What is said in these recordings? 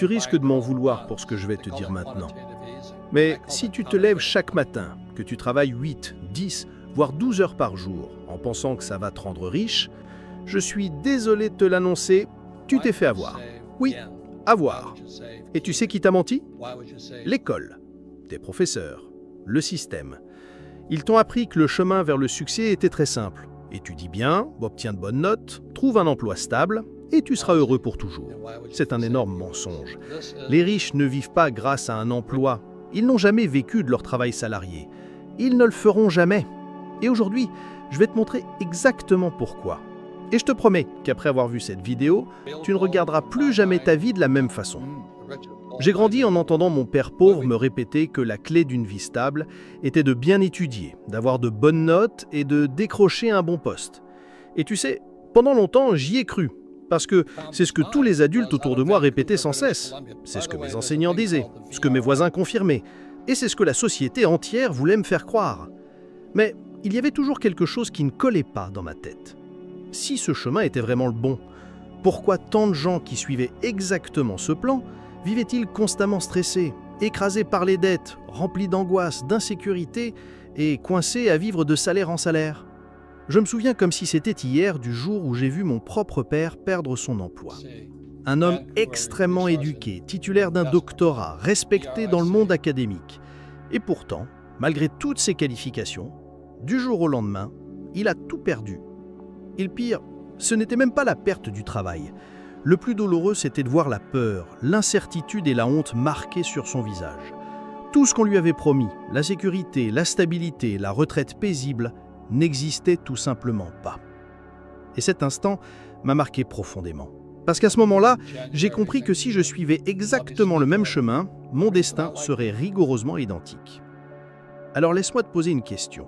tu risques de m'en vouloir pour ce que je vais te dire maintenant. Mais si tu te lèves chaque matin, que tu travailles 8, 10, voire 12 heures par jour, en pensant que ça va te rendre riche, je suis désolé de te l'annoncer, tu t'es fait avoir. Oui, avoir. Et tu sais qui t'a menti? L'école, tes professeurs, le système. Ils t'ont appris que le chemin vers le succès était très simple. Étudie bien, obtiens de bonnes notes, trouve un emploi stable et tu seras heureux pour toujours. C'est un énorme mensonge. Les riches ne vivent pas grâce à un emploi. Ils n'ont jamais vécu de leur travail salarié. Ils ne le feront jamais. Et aujourd'hui, je vais te montrer exactement pourquoi. Et je te promets qu'après avoir vu cette vidéo, tu ne regarderas plus jamais ta vie de la même façon. J'ai grandi en entendant mon père pauvre me répéter que la clé d'une vie stable était de bien étudier, d'avoir de bonnes notes et de décrocher un bon poste. Et tu sais, pendant longtemps, j'y ai cru, parce que c'est ce que tous les adultes autour de moi répétaient sans cesse. C'est ce que mes enseignants disaient, ce que mes voisins confirmaient, et c'est ce que la société entière voulait me faire croire. Mais il y avait toujours quelque chose qui ne collait pas dans ma tête. Si ce chemin était vraiment le bon, pourquoi tant de gens qui suivaient exactement ce plan vivaient-ils constamment stressés, écrasés par les dettes, remplis d'angoisse, d'insécurité et coincés à vivre de salaire en salaire? Je me souviens comme si c'était hier du jour où j'ai vu mon propre père perdre son emploi. Un homme extrêmement éduqué, titulaire d'un doctorat, respecté dans le monde académique. Et pourtant, malgré toutes ses qualifications, du jour au lendemain, il a tout perdu. Et le pire, ce n'était même pas la perte du travail. Le plus douloureux, c'était de voir la peur, l'incertitude et la honte marquées sur son visage. Tout ce qu'on lui avait promis, la sécurité, la stabilité, la retraite paisible, n'existait tout simplement pas. Et cet instant m'a marqué profondément. Parce qu'à ce moment-là, j'ai compris que si je suivais exactement le même chemin, mon destin serait rigoureusement identique. Alors laisse-moi te poser une question.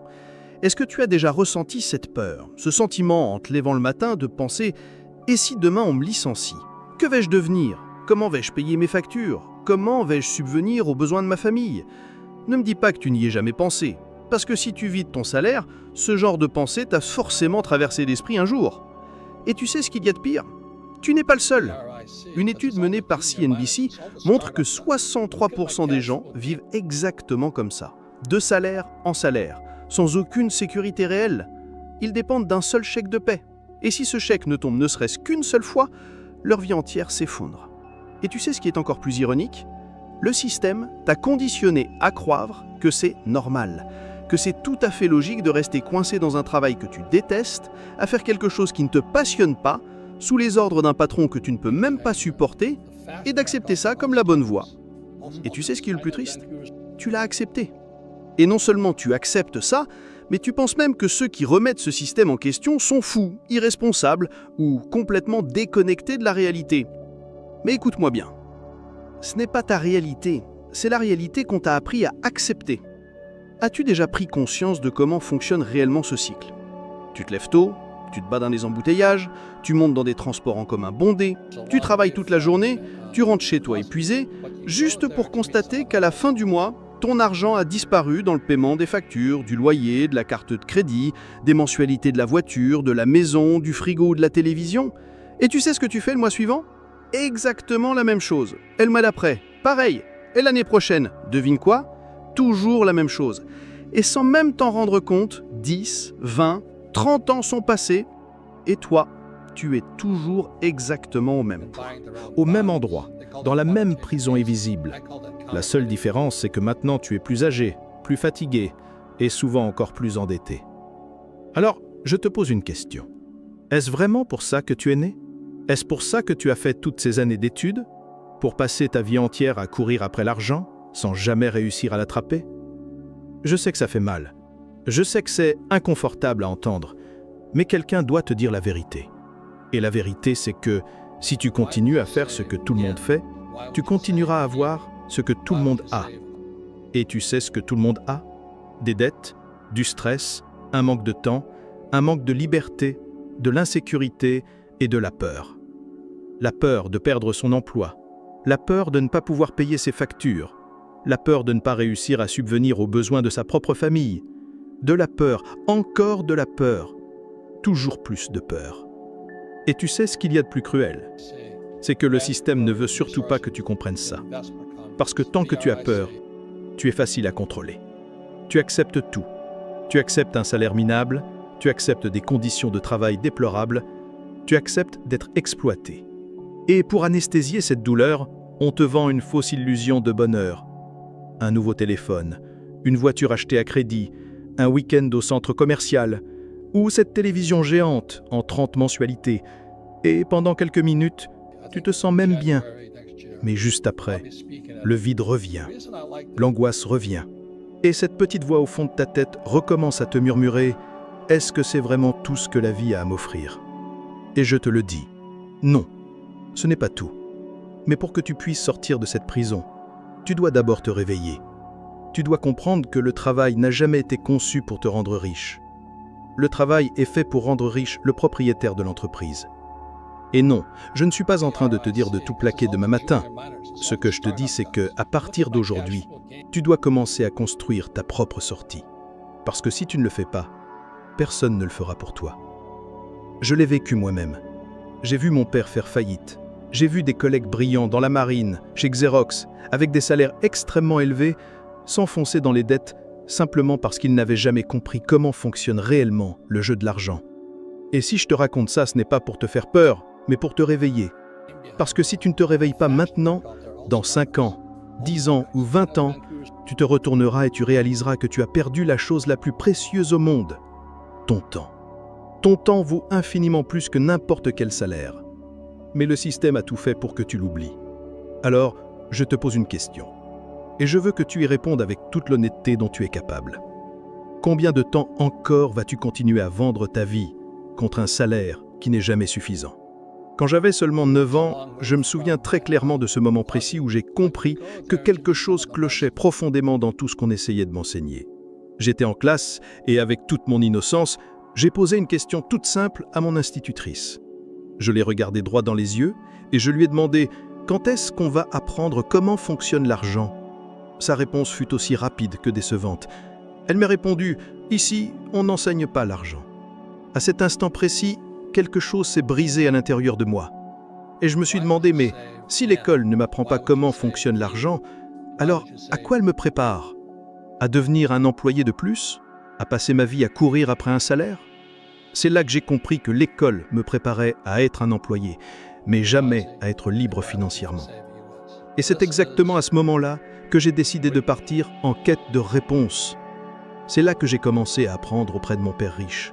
Est-ce que tu as déjà ressenti cette peur, ce sentiment en te levant le matin de penser « Et si demain on me licencie? Que vais-je devenir? Comment vais-je payer mes factures? Comment vais-je subvenir aux besoins de ma famille ?» Ne me dis pas que tu n'y aies jamais pensé, parce que si tu vis de ton salaire, ce genre de pensée t'a forcément traversé l'esprit un jour. Et tu sais ce qu'il y a de pire? Tu n'es pas le seul. Une étude menée par CNBC montre que 63% des gens vivent exactement comme ça, de salaire en salaire, sans aucune sécurité réelle. Ils dépendent d'un seul chèque de paie. Et si ce chèque ne tombe ne serait-ce qu'une seule fois, leur vie entière s'effondre. Et tu sais ce qui est encore plus ironique? Le système t'a conditionné à croire que c'est normal, que c'est tout à fait logique de rester coincé dans un travail que tu détestes, à faire quelque chose qui ne te passionne pas, sous les ordres d'un patron que tu ne peux même pas supporter, et d'accepter ça comme la bonne voie. Et tu sais ce qui est le plus triste? Tu l'as accepté. Et non seulement tu acceptes ça, mais tu penses même que ceux qui remettent ce système en question sont fous, irresponsables ou complètement déconnectés de la réalité. Mais écoute-moi bien. Ce n'est pas ta réalité, c'est la réalité qu'on t'a appris à accepter. As-tu déjà pris conscience de comment fonctionne réellement ce cycle? Tu te lèves tôt, tu te bats dans les embouteillages, tu montes dans des transports en commun bondés, tu travailles toute la journée, tu rentres chez toi épuisé, juste pour constater qu'à la fin du mois, ton argent a disparu dans le paiement des factures, du loyer, de la carte de crédit, des mensualités de la voiture, de la maison, du frigo ou de la télévision. Et tu sais ce que tu fais le mois suivant? Exactement la même chose. Et le mois d'après, pareil. Et l'année prochaine, devine quoi? Toujours la même chose. Et sans même t'en rendre compte, 10, 20, 30 ans sont passés, et toi, tu es toujours exactement au même point. Au même endroit, dans la même prison invisible. La seule différence, c'est que maintenant tu es plus âgé, plus fatigué et souvent encore plus endetté. Alors, je te pose une question. Est-ce vraiment pour ça que tu es né? Est-ce pour ça que tu as fait toutes ces années d'études? Pour passer ta vie entière à courir après l'argent, sans jamais réussir à l'attraper? Je sais que ça fait mal. Je sais que c'est inconfortable à entendre, mais quelqu'un doit te dire la vérité. Et la vérité, c'est que si tu continues à faire ce que tout le monde fait, tu continueras à avoir ce que tout le monde a. Et tu sais ce que tout le monde a? Des dettes, du stress, un manque de temps, un manque de liberté, de l'insécurité et de la peur. La peur de perdre son emploi, la peur de ne pas pouvoir payer ses factures, la peur de ne pas réussir à subvenir aux besoins de sa propre famille, de la peur, encore de la peur, toujours plus de peur. Et tu sais ce qu'il y a de plus cruel? c'est que le système ne veut surtout pas que tu comprennes ça. Parce que tant que tu as peur, tu es facile à contrôler. Tu acceptes tout. Tu acceptes un salaire minable, tu acceptes des conditions de travail déplorables, tu acceptes d'être exploité. Et pour anesthésier cette douleur, on te vend une fausse illusion de bonheur. Un nouveau téléphone, une voiture achetée à crédit, un week-end au centre commercial, ou cette télévision géante en 30 mensualités. Et pendant quelques minutes, tu te sens même bien. Mais juste après, le vide revient, l'angoisse revient. Et cette petite voix au fond de ta tête recommence à te murmurer « Est-ce que c'est vraiment tout ce que la vie a à m'offrir ?» Et je te le dis, non, ce n'est pas tout. Mais pour que tu puisses sortir de cette prison, tu dois d'abord te réveiller. Tu dois comprendre que le travail n'a jamais été conçu pour te rendre riche. Le travail est fait pour rendre riche le propriétaire de l'entreprise. Et non, je ne suis pas en train de te dire de tout plaquer demain matin. Ce que je te dis, c'est que, à partir d'aujourd'hui, tu dois commencer à construire ta propre sortie. Parce que si tu ne le fais pas, personne ne le fera pour toi. Je l'ai vécu moi-même. J'ai vu mon père faire faillite. J'ai vu des collègues brillants dans la marine, chez Xerox, avec des salaires extrêmement élevés, s'enfoncer dans les dettes simplement parce qu'ils n'avaient jamais compris comment fonctionne réellement le jeu de l'argent. Et si je te raconte ça, ce n'est pas pour te faire peur, mais pour te réveiller. Parce que si tu ne te réveilles pas maintenant, dans 5 ans, 10 ans ou 20 ans, tu te retourneras et tu réaliseras que tu as perdu la chose la plus précieuse au monde, ton temps. Ton temps vaut infiniment plus que n'importe quel salaire. Mais le système a tout fait pour que tu l'oublies. Alors, je te pose une question. Et je veux que tu y répondes avec toute l'honnêteté dont tu es capable. Combien de temps encore vas-tu continuer à vendre ta vie contre un salaire qui n'est jamais suffisant? Quand j'avais seulement 9 ans, je me souviens très clairement de ce moment précis où j'ai compris que quelque chose clochait profondément dans tout ce qu'on essayait de m'enseigner. J'étais en classe et avec toute mon innocence, j'ai posé une question toute simple à mon institutrice. Je l'ai regardée droit dans les yeux et je lui ai demandé « Quand est-ce qu'on va apprendre comment fonctionne l'argent ?» Sa réponse fut aussi rapide que décevante. Elle m'a répondu « Ici, on n'enseigne pas l'argent. » À cet instant précis, quelque chose s'est brisé à l'intérieur de moi. Et je me suis demandé, mais si l'école ne m'apprend pas comment fonctionne l'argent, alors à quoi elle me prépare? À devenir un employé de plus? À passer ma vie à courir après un salaire? C'est là que j'ai compris que l'école me préparait à être un employé, mais jamais à être libre financièrement. Et c'est exactement à ce moment-là que j'ai décidé de partir en quête de réponses. C'est là que j'ai commencé à apprendre auprès de mon père riche.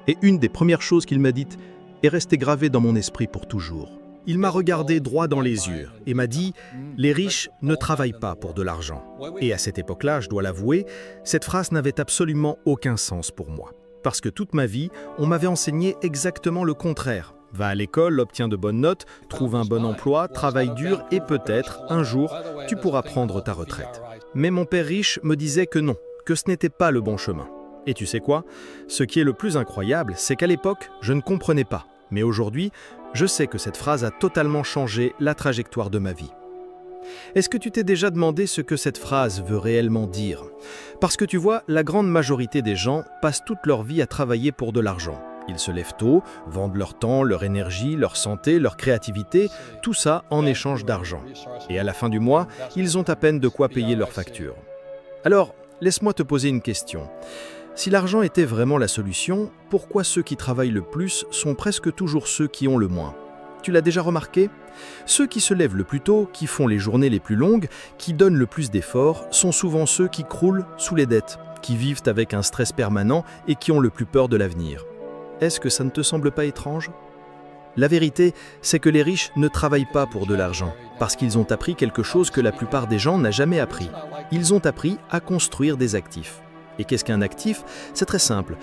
Et une des premières choses qu'il m'a dites est restée gravée dans mon esprit pour toujours. Il m'a regardé droit dans les yeux et m'a dit « Les riches ne travaillent pas pour de l'argent ». Et à cette époque-là, je dois l'avouer, cette phrase n'avait absolument aucun sens pour moi. Parce que toute ma vie, on m'avait enseigné exactement le contraire. Va à l'école, obtiens de bonnes notes, trouve un bon emploi, travaille dur et peut-être, un jour, tu pourras prendre ta retraite. Mais mon père riche me disait que non, que ce n'était pas le bon chemin. Et tu sais quoi? Ce qui est le plus incroyable, c'est qu'à l'époque, je ne comprenais pas. Mais aujourd'hui, je sais que cette phrase a totalement changé la trajectoire de ma vie. Est-ce que tu t'es déjà demandé ce que cette phrase veut réellement dire? Parce que tu vois, la grande majorité des gens passent toute leur vie à travailler pour de l'argent. Ils se lèvent tôt, vendent leur temps, leur énergie, leur santé, leur créativité, tout ça en échange d'argent. Et à la fin du mois, ils ont à peine de quoi payer leurs factures. Alors, laisse-moi te poser une question. Si l'argent était vraiment la solution, pourquoi ceux qui travaillent le plus sont presque toujours ceux qui ont le moins? Tu l'as déjà remarqué? Ceux qui se lèvent le plus tôt, qui font les journées les plus longues, qui donnent le plus d'efforts, sont souvent ceux qui croulent sous les dettes, qui vivent avec un stress permanent et qui ont le plus peur de l'avenir. Est-ce que ça ne te semble pas étrange? La vérité, c'est que les riches ne travaillent pas pour de l'argent, parce qu'ils ont appris quelque chose que la plupart des gens n'ont jamais appris. Ils ont appris à construire des actifs. Et qu'est-ce qu'un actif? C'est très simple.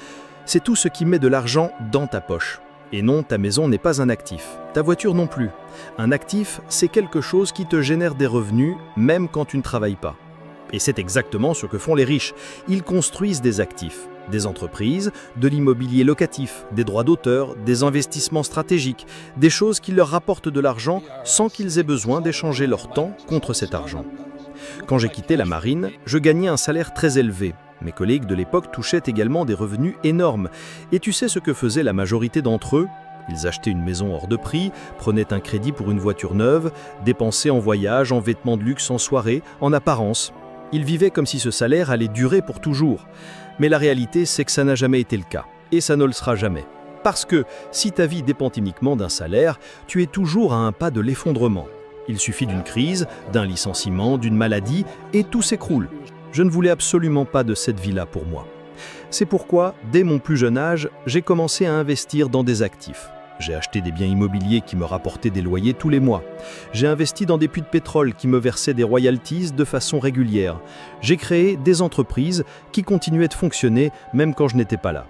C'est tout ce qui met de l'argent dans ta poche. Et non, ta maison n'est pas un actif. Ta voiture non plus. Un actif, c'est quelque chose qui te génère des revenus, même quand tu ne travailles pas. Et c'est exactement ce que font les riches. Ils construisent des actifs, des entreprises, de l'immobilier locatif, des droits d'auteur, des investissements stratégiques, des choses qui leur rapportent de l'argent sans qu'ils aient besoin d'échanger leur temps contre cet argent. Quand j'ai quitté la marine, je gagnais un salaire très élevé. Mes collègues de l'époque touchaient également des revenus énormes. Et tu sais ce que faisait la majorité d'entre eux? Ils achetaient une maison hors de prix, prenaient un crédit pour une voiture neuve, dépensaient en voyage, en vêtements de luxe, en soirée, en apparence. Ils vivaient comme si ce salaire allait durer pour toujours. Mais la réalité, c'est que ça n'a jamais été le cas. Et ça ne le sera jamais. Parce que si ta vie dépend uniquement d'un salaire, tu es toujours à un pas de l'effondrement. Il suffit d'une crise, d'un licenciement, d'une maladie, et tout s'écroule. Je ne voulais absolument pas de cette vie-là pour moi. C'est pourquoi, dès mon plus jeune âge, j'ai commencé à investir dans des actifs. J'ai acheté des biens immobiliers qui me rapportaient des loyers tous les mois. J'ai investi dans des puits de pétrole qui me versaient des royalties de façon régulière. J'ai créé des entreprises qui continuaient de fonctionner même quand je n'étais pas là.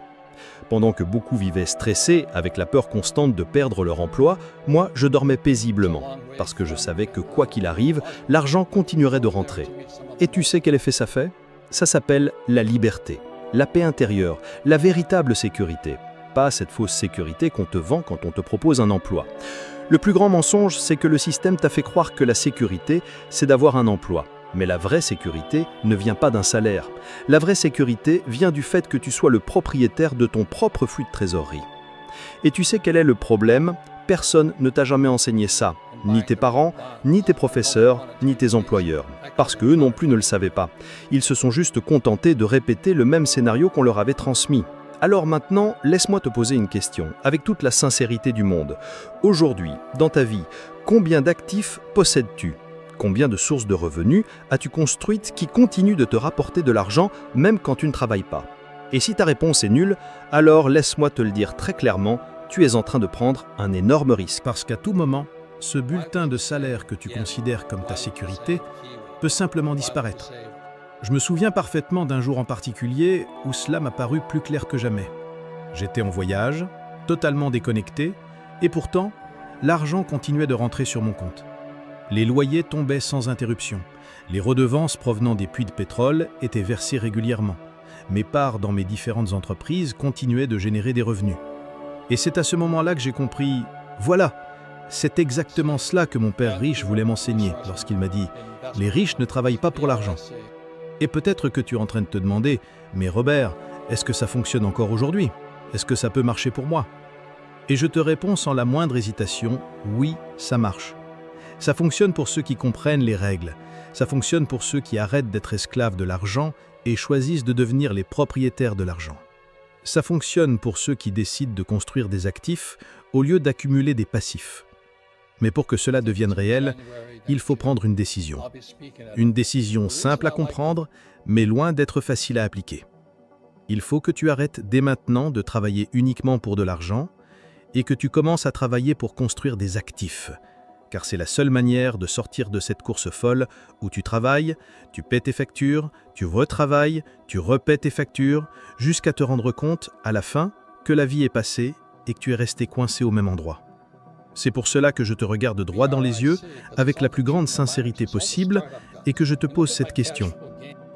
Pendant que beaucoup vivaient stressés, avec la peur constante de perdre leur emploi, moi, je dormais paisiblement, parce que je savais que quoi qu'il arrive, l'argent continuerait de rentrer. Et tu sais quel effet ça fait? Ça s'appelle la liberté, la paix intérieure, la véritable sécurité. Pas cette fausse sécurité qu'on te vend quand on te propose un emploi. Le plus grand mensonge, c'est que le système t'a fait croire que la sécurité, c'est d'avoir un emploi. Mais la vraie sécurité ne vient pas d'un salaire. La vraie sécurité vient du fait que tu sois le propriétaire de ton propre flux de trésorerie. Et tu sais quel est le problème? Personne ne t'a jamais enseigné ça. Ni tes parents, ni tes professeurs, ni tes employeurs. Parce qu'eux non plus ne le savaient pas. Ils se sont juste contentés de répéter le même scénario qu'on leur avait transmis. Alors maintenant, laisse-moi te poser une question, avec toute la sincérité du monde. Aujourd'hui, dans ta vie, combien d'actifs possèdes-tu? Combien de sources de revenus as-tu construites qui continuent de te rapporter de l'argent même quand tu ne travailles pas? Et si ta réponse est nulle, alors laisse-moi te le dire très clairement, tu es en train de prendre un énorme risque. Parce qu'à tout moment, ce bulletin de salaire que tu considères comme ta sécurité peut simplement disparaître. Je me souviens parfaitement d'un jour en particulier où cela m'a paru plus clair que jamais. J'étais en voyage, totalement déconnecté, et pourtant, l'argent continuait de rentrer sur mon compte. Les loyers tombaient sans interruption. Les redevances provenant des puits de pétrole étaient versées régulièrement. Mes parts dans mes différentes entreprises continuaient de générer des revenus. Et c'est à ce moment-là que j'ai compris, voilà, c'est exactement cela que mon père riche voulait m'enseigner lorsqu'il m'a dit « Les riches ne travaillent pas pour l'argent ». Et peut-être que tu es en train de te demander « Mais Robert, est-ce que ça fonctionne encore aujourd'hui? Est-ce que ça peut marcher pour moi ?» Et je te réponds sans la moindre hésitation « Oui, ça marche ». Ça fonctionne pour ceux qui comprennent les règles. Ça fonctionne pour ceux qui arrêtent d'être esclaves de l'argent et choisissent de devenir les propriétaires de l'argent. Ça fonctionne pour ceux qui décident de construire des actifs au lieu d'accumuler des passifs. Mais pour que cela devienne réel, il faut prendre une décision. Une décision simple à comprendre, mais loin d'être facile à appliquer. Il faut que tu arrêtes dès maintenant de travailler uniquement pour de l'argent et que tu commences à travailler pour construire des actifs. Car c'est la seule manière de sortir de cette course folle où tu travailles, tu paies tes factures, tu retravailles, tu repaies tes factures, jusqu'à te rendre compte, à la fin, que la vie est passée et que tu es resté coincé au même endroit. C'est pour cela que je te regarde droit dans les yeux, avec la plus grande sincérité possible, et que je te pose cette question.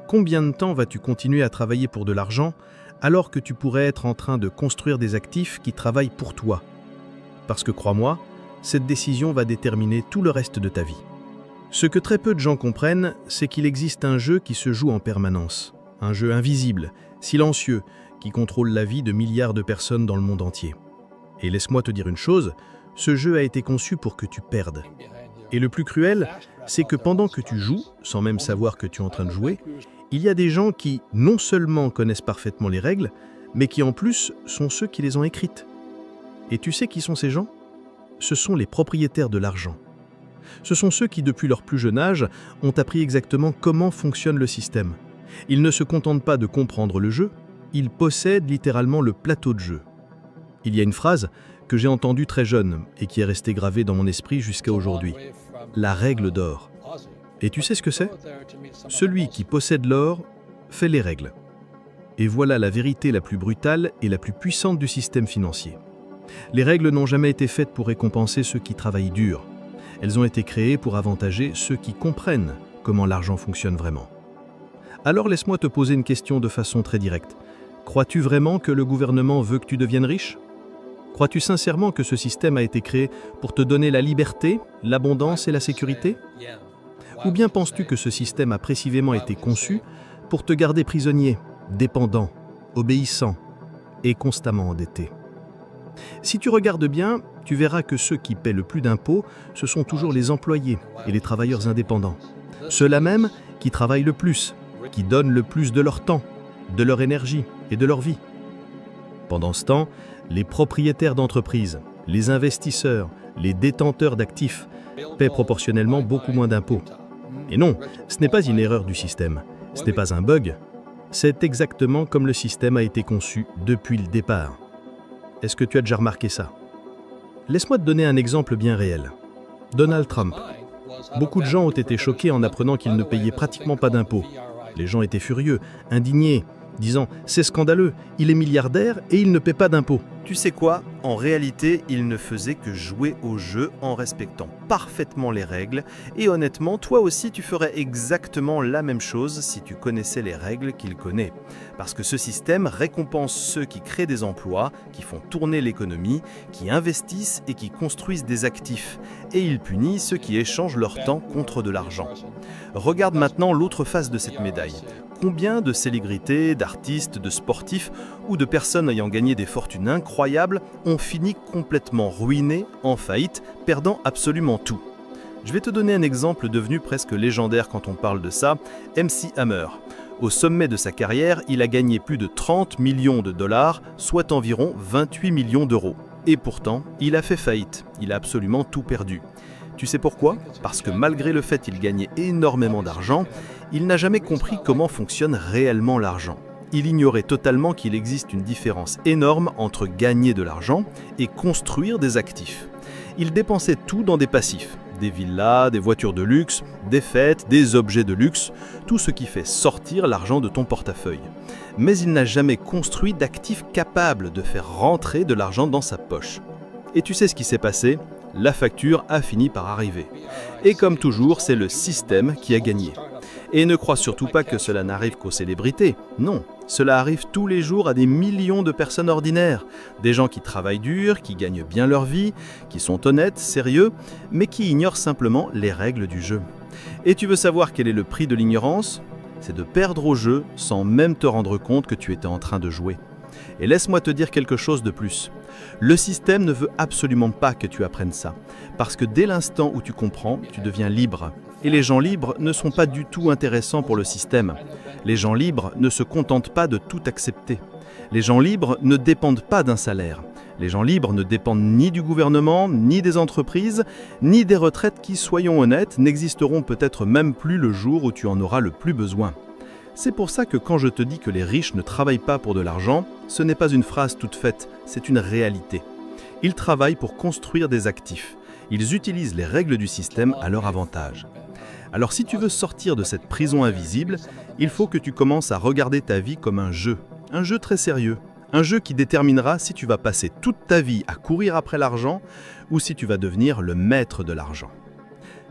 Combien de temps vas-tu continuer à travailler pour de l'argent, alors que tu pourrais être en train de construire des actifs qui travaillent pour toi? Parce que crois-moi, cette décision va déterminer tout le reste de ta vie. Ce que très peu de gens comprennent, c'est qu'il existe un jeu qui se joue en permanence. Un jeu invisible, silencieux, qui contrôle la vie de milliards de personnes dans le monde entier. Et laisse-moi te dire une chose, ce jeu a été conçu pour que tu perdes. Et le plus cruel, c'est que pendant que tu joues, sans même savoir que tu es en train de jouer, il y a des gens qui non seulement connaissent parfaitement les règles, mais qui en plus sont ceux qui les ont écrites. Et tu sais qui sont ces gens ? Ce sont les propriétaires de l'argent. Ce sont ceux qui, depuis leur plus jeune âge, ont appris exactement comment fonctionne le système. Ils ne se contentent pas de comprendre le jeu, ils possèdent littéralement le plateau de jeu. Il y a une phrase que j'ai entendue très jeune et qui est restée gravée dans mon esprit jusqu'à aujourd'hui. La règle d'or. Et tu sais ce que c'est ? Celui qui possède l'or fait les règles. Et voilà la vérité la plus brutale et la plus puissante du système financier. Les règles n'ont jamais été faites pour récompenser ceux qui travaillent dur. Elles ont été créées pour avantager ceux qui comprennent comment l'argent fonctionne vraiment. Alors laisse-moi te poser une question de façon très directe. Crois-tu vraiment que le gouvernement veut que tu deviennes riche ? Crois-tu sincèrement que ce système a été créé pour te donner la liberté, l'abondance et la sécurité ? Ou bien penses-tu que ce système a précisément été conçu pour te garder prisonnier, dépendant, obéissant et constamment endetté ? Si tu regardes bien, tu verras que ceux qui paient le plus d'impôts, ce sont toujours les employés et les travailleurs indépendants. Ceux-là même qui travaillent le plus, qui donnent le plus de leur temps, de leur énergie et de leur vie. Pendant ce temps, les propriétaires d'entreprises, les investisseurs, les détenteurs d'actifs paient proportionnellement beaucoup moins d'impôts. Et non, ce n'est pas une erreur du système, ce n'est pas un bug, c'est exactement comme le système a été conçu depuis le départ. Est-ce que tu as déjà remarqué ça? Laisse-moi te donner un exemple bien réel. Donald Trump. Beaucoup de gens ont été choqués en apprenant qu'il ne payait pratiquement pas d'impôts. Les gens étaient furieux, indignés, disant « c'est scandaleux, il est milliardaire et il ne paie pas d'impôts ». Tu sais quoi? En réalité, il ne faisait que jouer au jeu en respectant parfaitement les règles. Et honnêtement, toi aussi, tu ferais exactement la même chose si tu connaissais les règles qu'il connaît. Parce que ce système récompense ceux qui créent des emplois, qui font tourner l'économie, qui investissent et qui construisent des actifs. Et il punit ceux qui échangent leur temps contre de l'argent. Regarde maintenant l'autre face de cette médaille. Combien de célébrités, d'artistes, de sportifs ou de personnes ayant gagné des fortunes incroyables ont fini complètement ruinés, en faillite, perdant absolument tout? Je vais te donner un exemple devenu presque légendaire quand on parle de ça, MC Hammer. Au sommet de sa carrière, il a gagné plus de 30 millions de dollars, soit environ 28 millions d'euros. Et pourtant, il a fait faillite, il a absolument tout perdu. Tu sais pourquoi? Parce que malgré le fait qu'il gagnait énormément d'argent, il n'a jamais compris comment fonctionne réellement l'argent. Il ignorait totalement qu'il existe une différence énorme entre gagner de l'argent et construire des actifs. Il dépensait tout dans des passifs, des villas, des voitures de luxe, des fêtes, des objets de luxe, tout ce qui fait sortir l'argent de ton portefeuille. Mais il n'a jamais construit d'actifs capables de faire rentrer de l'argent dans sa poche. Et tu sais ce qui s'est passé? La facture a fini par arriver. Et comme toujours, c'est le système qui a gagné. Et ne crois surtout pas que cela n'arrive qu'aux célébrités. Non, cela arrive tous les jours à des millions de personnes ordinaires. Des gens qui travaillent dur, qui gagnent bien leur vie, qui sont honnêtes, sérieux, mais qui ignorent simplement les règles du jeu. Et tu veux savoir quel est le prix de l'ignorance? C'est de perdre au jeu sans même te rendre compte que tu étais en train de jouer. Et laisse-moi te dire quelque chose de plus. Le système ne veut absolument pas que tu apprennes ça, parce que dès l'instant où tu comprends, tu deviens libre. Et les gens libres ne sont pas du tout intéressants pour le système. Les gens libres ne se contentent pas de tout accepter. Les gens libres ne dépendent pas d'un salaire. Les gens libres ne dépendent ni du gouvernement, ni des entreprises, ni des retraites qui, soyons honnêtes, n'existeront peut-être même plus le jour où tu en auras le plus besoin. C'est pour ça que quand je te dis que les riches ne travaillent pas pour de l'argent, ce n'est pas une phrase toute faite, c'est une réalité. Ils travaillent pour construire des actifs. Ils utilisent les règles du système à leur avantage. Alors si tu veux sortir de cette prison invisible, il faut que tu commences à regarder ta vie comme un jeu très sérieux. Un jeu qui déterminera si tu vas passer toute ta vie à courir après l'argent ou si tu vas devenir le maître de l'argent.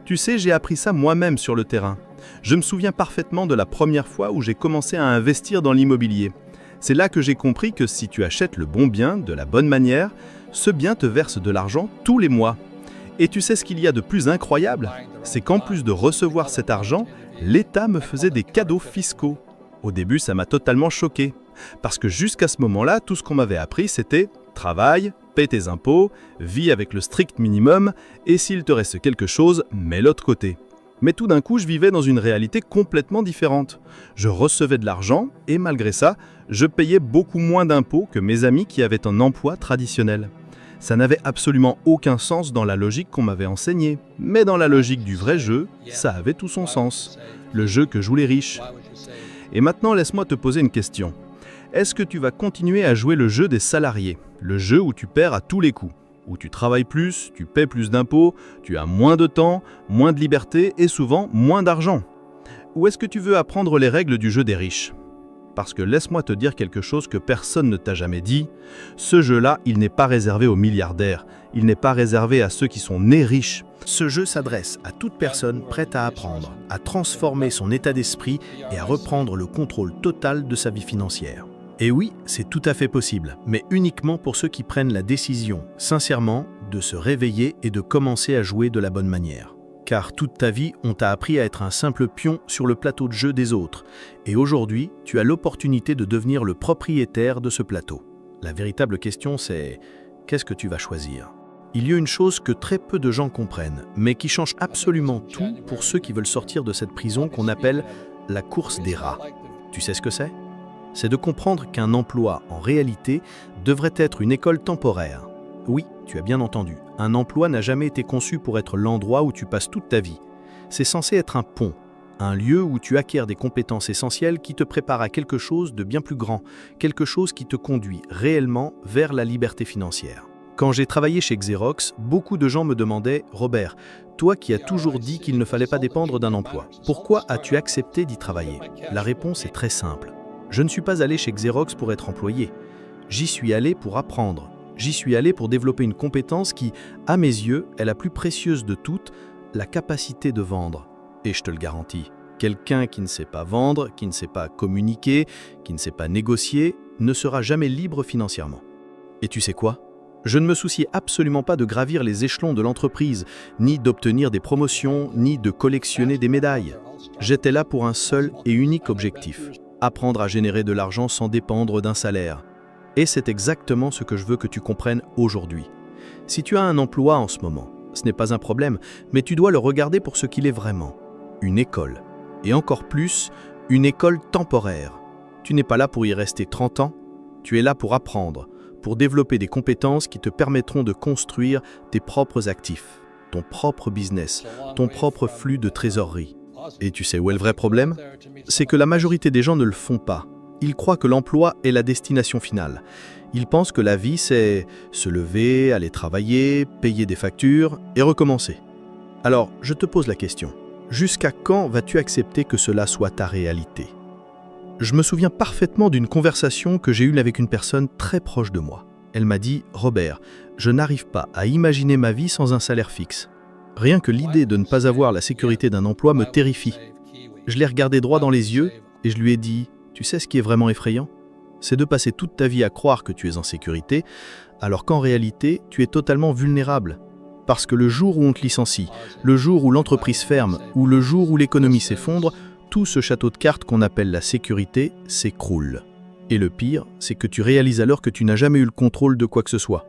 Tu sais, j'ai appris ça moi-même sur le terrain. Je me souviens parfaitement de la première fois où j'ai commencé à investir dans l'immobilier. C'est là que j'ai compris que si tu achètes le bon bien, de la bonne manière, ce bien te verse de l'argent tous les mois. Et tu sais ce qu'il y a de plus incroyable? C'est qu'en plus de recevoir cet argent, l'État me faisait des cadeaux fiscaux. Au début, ça m'a totalement choqué. Parce que jusqu'à ce moment-là, tout ce qu'on m'avait appris, c'était « travaille, paie tes impôts, vis avec le strict minimum, et s'il te reste quelque chose, mets-le de côté ». Mais tout d'un coup, je vivais dans une réalité complètement différente. Je recevais de l'argent, et malgré ça, je payais beaucoup moins d'impôts que mes amis qui avaient un emploi traditionnel. Ça n'avait absolument aucun sens dans la logique qu'on m'avait enseignée. Mais dans la logique du vrai jeu, ça avait tout son sens. Le jeu que jouent les riches. Et maintenant, laisse-moi te poser une question. Est-ce que tu vas continuer à jouer le jeu des salariés? Le jeu où tu perds à tous les coups, où tu travailles plus, tu paies plus d'impôts, tu as moins de temps, moins de liberté et souvent moins d'argent? Ou est-ce que tu veux apprendre les règles du jeu des riches? Parce que laisse-moi te dire quelque chose que personne ne t'a jamais dit. Ce jeu-là, il n'est pas réservé aux milliardaires. Il n'est pas réservé à ceux qui sont nés riches. Ce jeu s'adresse à toute personne prête à apprendre, à transformer son état d'esprit et à reprendre le contrôle total de sa vie financière. Et oui, c'est tout à fait possible, mais uniquement pour ceux qui prennent la décision, sincèrement, de se réveiller et de commencer à jouer de la bonne manière. Car toute ta vie, on t'a appris à être un simple pion sur le plateau de jeu des autres. Et aujourd'hui, tu as l'opportunité de devenir le propriétaire de ce plateau. La véritable question, c'est qu'est-ce que tu vas choisir? Il y a une chose que très peu de gens comprennent, mais qui change absolument tout pour ceux qui veulent sortir de cette prison qu'on appelle la course des rats. Tu sais ce que c'est? C'est de comprendre qu'un emploi, en réalité, devrait être une école temporaire. Oui, tu as bien entendu, un emploi n'a jamais été conçu pour être l'endroit où tu passes toute ta vie. C'est censé être un pont, un lieu où tu acquiers des compétences essentielles qui te préparent à quelque chose de bien plus grand, quelque chose qui te conduit réellement vers la liberté financière. Quand j'ai travaillé chez Xerox, beaucoup de gens me demandaient « Robert, toi qui as toujours dit qu'il ne fallait pas dépendre d'un emploi, pourquoi as-tu accepté d'y travailler ?» La réponse est très simple. Je ne suis pas allé chez Xerox pour être employé. J'y suis allé pour apprendre. J'y suis allé pour développer une compétence qui, à mes yeux, est la plus précieuse de toutes, la capacité de vendre. Et je te le garantis, quelqu'un qui ne sait pas vendre, qui ne sait pas communiquer, qui ne sait pas négocier, ne sera jamais libre financièrement. Et tu sais quoi ? Je ne me souciais absolument pas de gravir les échelons de l'entreprise, ni d'obtenir des promotions, ni de collectionner des médailles. J'étais là pour un seul et unique objectif, apprendre à générer de l'argent sans dépendre d'un salaire. Et c'est exactement ce que je veux que tu comprennes aujourd'hui. Si tu as un emploi en ce moment, ce n'est pas un problème, mais tu dois le regarder pour ce qu'il est vraiment. Une école. Et encore plus, une école temporaire. Tu n'es pas là pour y rester 30 ans, tu es là pour apprendre, pour développer des compétences qui te permettront de construire tes propres actifs, ton propre business, ton propre flux de trésorerie. Et tu sais où est le vrai problème? C'est que la majorité des gens ne le font pas. Ils croient que l'emploi est la destination finale. Ils pensent que la vie, c'est se lever, aller travailler, payer des factures et recommencer. Alors, je te pose la question. Jusqu'à quand vas-tu accepter que cela soit ta réalité? Je me souviens parfaitement d'une conversation que j'ai eue avec une personne très proche de moi. Elle m'a dit « Robert, je n'arrive pas à imaginer ma vie sans un salaire fixe. Rien que l'idée de ne pas avoir la sécurité d'un emploi me terrifie. » Je l'ai regardé droit dans les yeux et je lui ai dit « Tu sais ce qui est vraiment effrayant? C'est de passer toute ta vie à croire que tu es en sécurité, alors qu'en réalité, tu es totalement vulnérable. Parce que le jour où on te licencie, le jour où l'entreprise ferme ou le jour où l'économie s'effondre, tout ce château de cartes qu'on appelle la sécurité s'écroule. Et le pire, c'est que tu réalises alors que tu n'as jamais eu le contrôle de quoi que ce soit.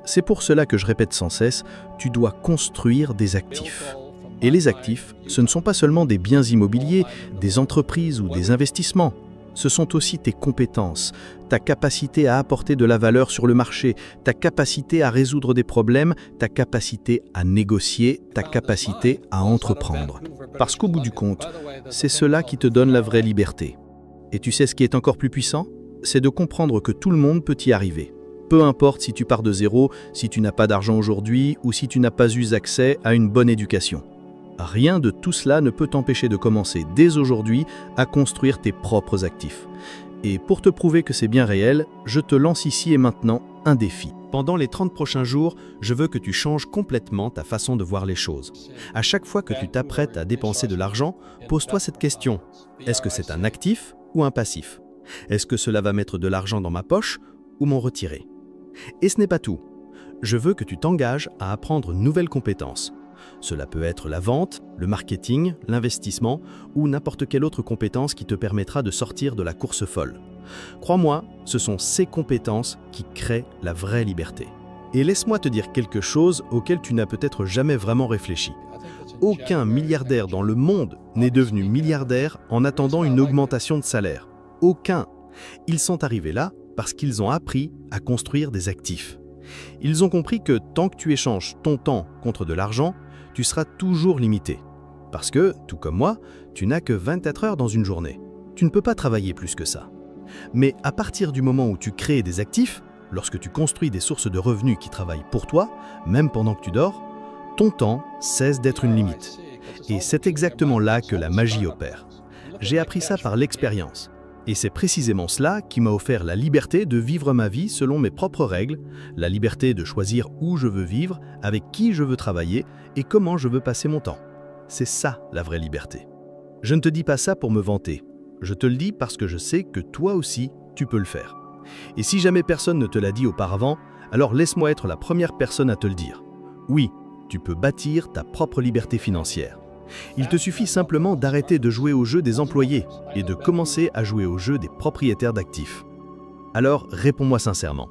C'est pour cela que je répète sans cesse, tu dois construire des actifs. Et les actifs, ce ne sont pas seulement des biens immobiliers, des entreprises ou des investissements. Ce sont aussi tes compétences, ta capacité à apporter de la valeur sur le marché, ta capacité à résoudre des problèmes, ta capacité à négocier, ta capacité à entreprendre. Parce qu'au bout du compte, c'est cela qui te donne la vraie liberté. Et tu sais ce qui est encore plus puissant? C'est de comprendre que tout le monde peut y arriver. Peu importe si tu pars de zéro, si tu n'as pas d'argent aujourd'hui ou si tu n'as pas eu accès à une bonne éducation. Rien de tout cela ne peut t'empêcher de commencer dès aujourd'hui à construire tes propres actifs. Et pour te prouver que c'est bien réel, je te lance ici et maintenant un défi. Pendant les 30 prochains jours, je veux que tu changes complètement ta façon de voir les choses. À chaque fois que tu t'apprêtes à dépenser de l'argent, pose-toi cette question. Est-ce que c'est un actif ou un passif? Est-ce que cela va mettre de l'argent dans ma poche ou m'en retirer? Et ce n'est pas tout. Je veux que tu t'engages à apprendre une nouvelle compétence. Cela peut être la vente, le marketing, l'investissement ou n'importe quelle autre compétence qui te permettra de sortir de la course folle. Crois-moi, ce sont ces compétences qui créent la vraie liberté. Et laisse-moi te dire quelque chose auquel tu n'as peut-être jamais vraiment réfléchi. Aucun milliardaire dans le monde n'est devenu milliardaire en attendant une augmentation de salaire. Aucun. Ils sont arrivés là parce qu'ils ont appris à construire des actifs. Ils ont compris que tant que tu échanges ton temps contre de l'argent, tu seras toujours limité. Parce que, tout comme moi, tu n'as que 24 heures dans une journée. Tu ne peux pas travailler plus que ça. Mais à partir du moment où tu crées des actifs, lorsque tu construis des sources de revenus qui travaillent pour toi, même pendant que tu dors, ton temps cesse d'être une limite. Et c'est exactement là que la magie opère. J'ai appris ça par l'expérience. Et c'est précisément cela qui m'a offert la liberté de vivre ma vie selon mes propres règles, la liberté de choisir où je veux vivre, avec qui je veux travailler et comment je veux passer mon temps. C'est ça la vraie liberté. Je ne te dis pas ça pour me vanter. Je te le dis parce que je sais que toi aussi, tu peux le faire. Et si jamais personne ne te l'a dit auparavant, alors laisse-moi être la première personne à te le dire. Oui, tu peux bâtir ta propre liberté financière. Il te suffit simplement d'arrêter de jouer au jeu des employés et de commencer à jouer au jeu des propriétaires d'actifs. Alors, réponds-moi sincèrement.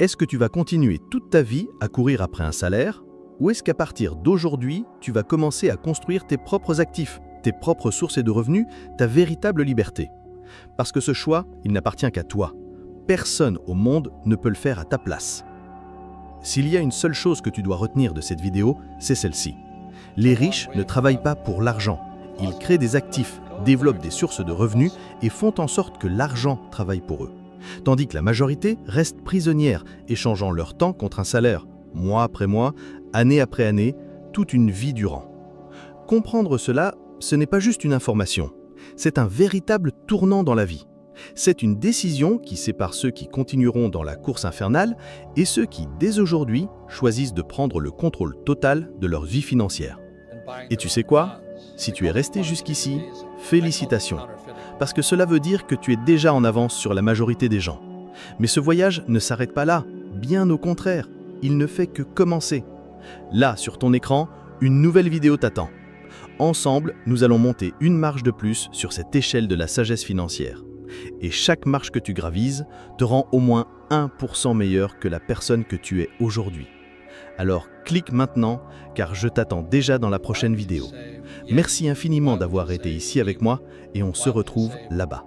Est-ce que tu vas continuer toute ta vie à courir après un salaire? Ou est-ce qu'à partir d'aujourd'hui, tu vas commencer à construire tes propres actifs, tes propres sources de revenus, ta véritable liberté? Parce que ce choix, il n'appartient qu'à toi. Personne au monde ne peut le faire à ta place. S'il y a une seule chose que tu dois retenir de cette vidéo, c'est celle-ci. Les riches ne travaillent pas pour l'argent. Ils créent des actifs, développent des sources de revenus et font en sorte que l'argent travaille pour eux. Tandis que la majorité reste prisonnière, échangeant leur temps contre un salaire, mois après mois, année après année, toute une vie durant. Comprendre cela, ce n'est pas juste une information, c'est un véritable tournant dans la vie. C'est une décision qui sépare ceux qui continueront dans la course infernale et ceux qui, dès aujourd'hui, choisissent de prendre le contrôle total de leur vie financière. Et tu sais quoi? Si tu es resté jusqu'ici, félicitations, parce que cela veut dire que tu es déjà en avance sur la majorité des gens. Mais ce voyage ne s'arrête pas là, bien au contraire, il ne fait que commencer. Là, sur ton écran, une nouvelle vidéo t'attend. Ensemble, nous allons monter une marche de plus sur cette échelle de la sagesse financière. Et chaque marche que tu gravises te rend au moins 1% meilleur que la personne que tu es aujourd'hui. Alors clique maintenant, car je t'attends déjà dans la prochaine vidéo. Merci infiniment d'avoir été ici avec moi et on se retrouve là-bas.